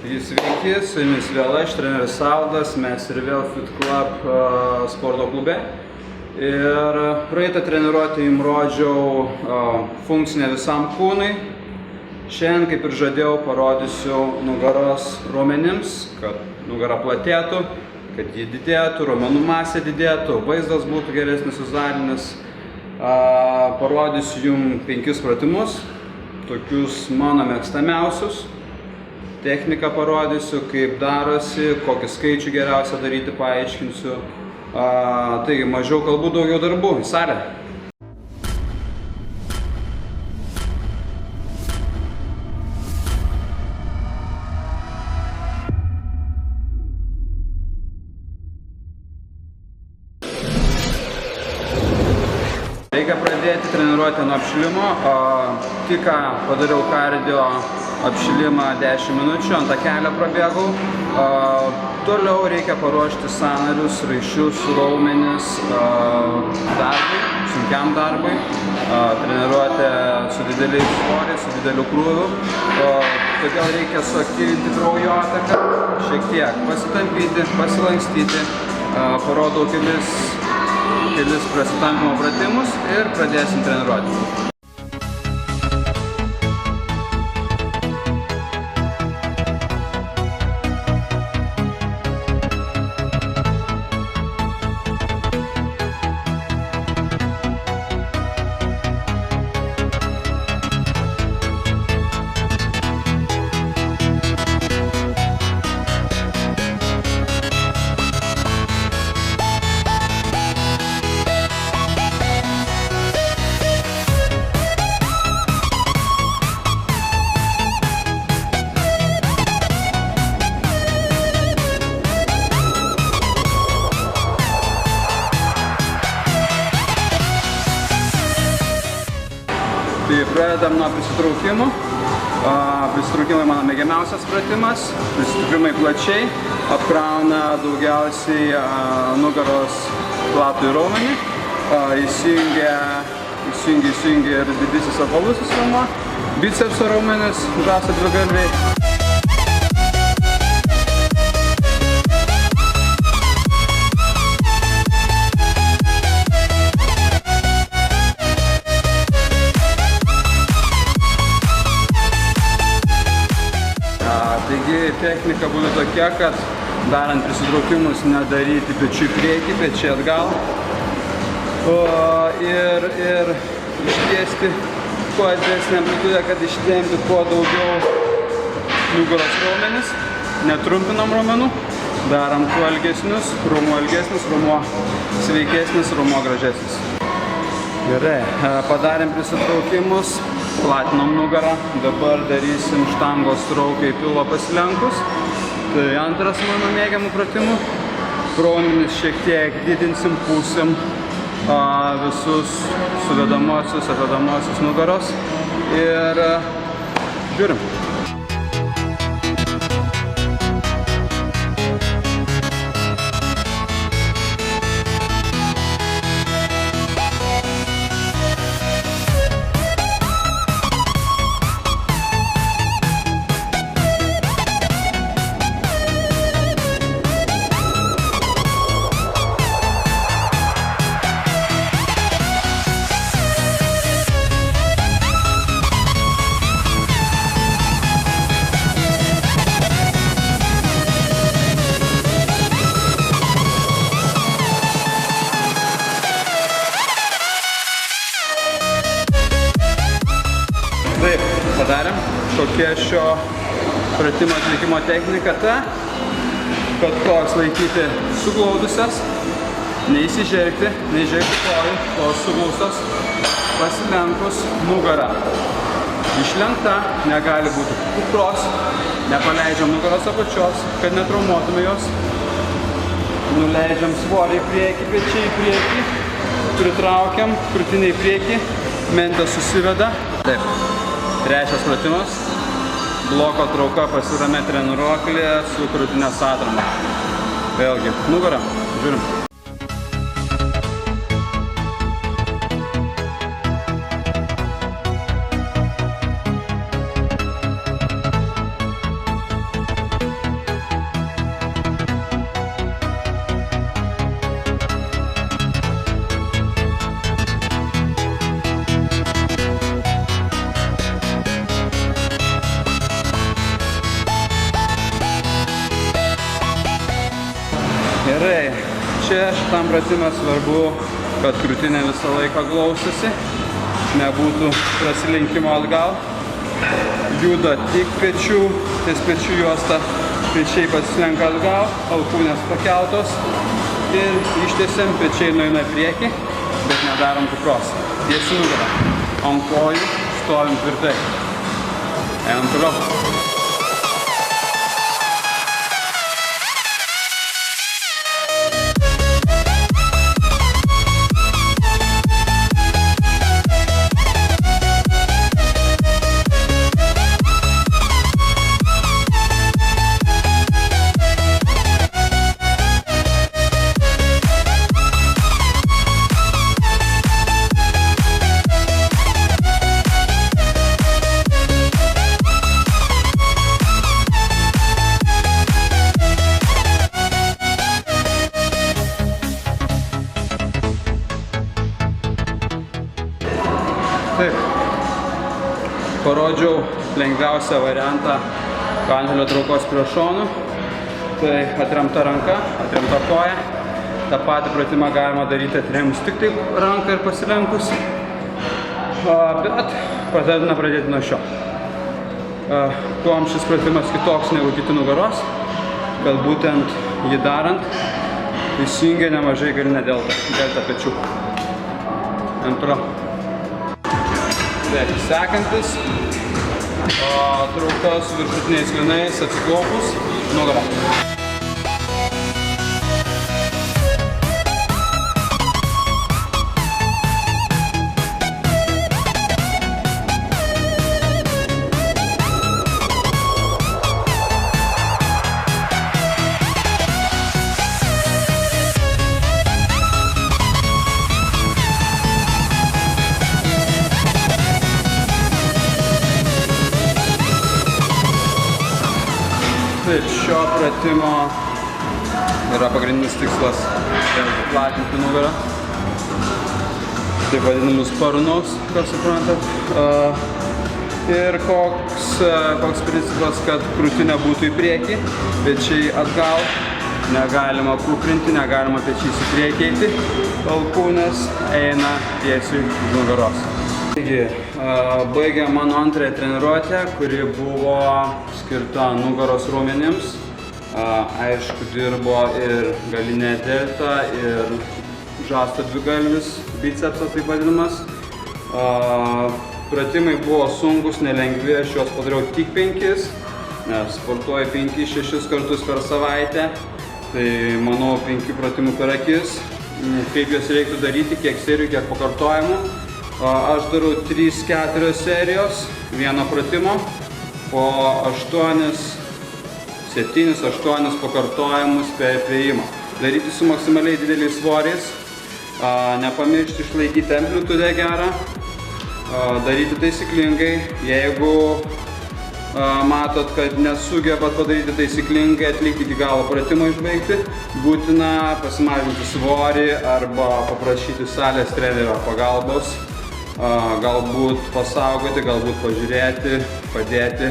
Sveiki, su jumis vėl aš, treneris Aldas, mes ir vėl Fit Club sporto klube. Ir praeitą treniruotę jums rodžiau funkcinę visam kūnui. Šiandien, kaip ir žadėjau, parodysiu nugaros raumenims, kad nugara platėtų, kad ji didėtų, raumenų masė didėtų, vaizdas būtų geresnis, vizualinis. Parodysiu jums 5 pratimus, tokius mano mėgstamiausius. Techniką parodysiu, kaip darosi, kokį skaičių geriausia daryti, paaiškinsiu. Taigi, mažiau kalbų, daugiau darbų. Į salę. Reikia pradėti treniruotę nuo apšilimo. Tik ką padariau kardio apšilimą 10 minučių, ant takelio prabėgau. Toliau reikia paruošti sąnarius, raiščius, raumenis darbui, sunkiam darbui. Treniruotė su dideliais svoriais, su dideliu krūviu. Todėl reikia suaktyvinti kraujotaką, šiek tiek pasitampyti, pasilankstyti. Parodau kelis prasitampimo pratimus ir pradėsim treniruotę. Tai pradedam nuo prisitraukimų. Prisitraukimai mano mėgiamiausias pratimas. Prisitraukimai plačiai, apkrauna daugiausiai nugaros platų raumenį. Įsijungia ir didysis apvalusis raumuo, bicepso raumenis, žąsų dvigalviai. Taigi technika būtų tokia, kad darant prisitraukimus nedaryti pečių į priekį, pečiai atgal. Ir ištiesti kuo didesnę amplitudę, kad ištempti kuo daugiau nugaros raumenis. Netrumpinam raumenų, darom kuo ilgesnius, raumuo ilgesnis, raumuo sveikesnis, raumuo gražesnis. Gerai, padarėm prisitraukimus. Platinam nugarą, dabar darysim štangos trauką į pilvą pasilenkus. Tai antras mano mėgiamų pratimų. Raumenis šiek tiek didinsim, pūsim visus suvedamosius, atvedamosius nugaros ir žiūrim. Taip, padarėm. Kokia šio pratimo atlikimo technika ta, kad koks laikyti suglaudusias, neįsižergti, neįžergti kojų, kojos suglaustos, pasilenkus nugarą. Išlenkta, negali būti kupros, nepaleidžiam nugaros apačios, kad netraumuotume jos. Nuleidžiam svorį į priekį, pečiai į priekį, pritraukiam, krūtinę į priekį, mentės susiveda. Taip. Trečias pratimas. Bloko trauka pasirame treniruoklėje su krūtinės atrama. Vėlgi, nugarą. Žiūrim. Gerai, čia šitam pratimą svarbu, kad krūtinė visą laiką glaustosi, nebūtų prasilenkimo atgal. Juda tik pečių, ties pečių juosta, pečiai pasislenka atgal, alkūnės pakeltos ir ištiesiam, pečiai nueina į priekį, bet nedarom kupros. Tiesi nugarą, ant kojų stovim tvirtai. Einam toliau. Taip, parodžiau lengviausią variantą kandelio traukos prie šonų. Tai atremta ranka, atremta koja. Ta patį pratimą galima daryti atremus tik taip ranką ir pasilenkus. Bet patartina pradėti nuo šio. Kuom šis pratimas kitoks negu kiti nugaros, kad būtent jį darant įsijungia nemažai galinė delta pečių. Antro. Taip, sekantis, trauka su viršutiniais klinais atsiklaupus, nugarą. Taip, šio pratimo yra pagrindinis tikslas platinti nugarą. Taip vadinamus sparnus, kas suprantat. Ir koks principas, kad krūtinė būtų į priekį, pečiai atgal. Negalima kuprinti, negalima pečiais į priekį eiti. Alkūnės eina tiesiai už nugaros. Taigi, baigė mano antrąją treniruotę, kuri buvo skirta nugaros raumenims. Aišku, dirbo ir galinė delta, ir žasto dvigalvis, bicepsas taip vadinamas. Pratimai buvo sunkus, nelengvi, aš juos padariau tik 5, nes sportuoju 5-6 kartus per savaitę. Tai manau 5 pratimų per akis. Kaip juos reiktų daryti, kiek serijų, kiek pakartojimų. Aš darau 3-4 serijos, vieno pratimo, po 7-8 pakartojimus per priėjimą. Daryti su maksimaliai dideliais svoriais, nepamiršti išlaikyti amplitudę gerą, daryti taisyklingai. Jeigu matot, kad nesugebat padaryti taisyklingai, atlikti iki galo pratimą išbaigti, būtina pasimažinti svorį arba paprašyti salės trenerio pagalbos. Galbūt pasaugoti, galbūt pažiūrėti, padėti.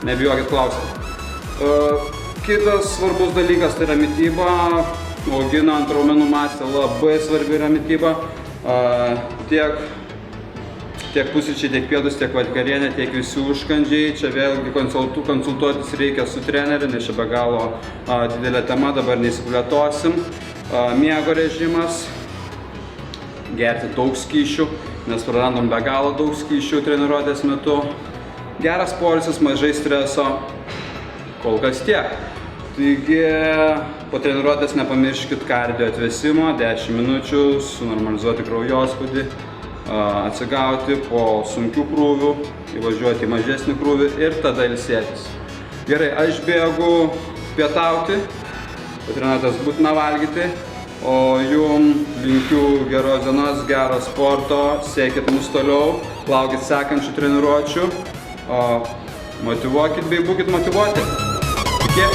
Nebijokit klausti. Kitas svarbus dalykas tai yra mityba. Auginant raumenų masę labai svarbi yra mityba. Tiek pusryčiai, tiek pietus, tiek vakarienė, tiek visi užkandžiai. Čia vėlgi konsultuotis reikia su treneriu, nes čia be galo didelė tema, dabar neįsiplėtosim. Miego režimas. Gerti daug skysčių, nes prarandam be galo daug skysčių treniruotės metu. Geras poilsis, mažai streso, kol kas tiek. Taigi, po treniruotės nepamirškit kardio atvėsimo, 10 minučių, sunormalizuoti kraujospūdį, atsigauti po sunkių krūvių, įvažiuoti į mažesnį krūvį ir tada ilsėtis. Gerai, aš bėgu pietauti, po treniruotės būtina valgyti. O jum linkiu geros dienos, gero sporto, sekit mus toliau, laukit sekančių treniruočių, motyvuokit bei būkit motyvuoti. Iki.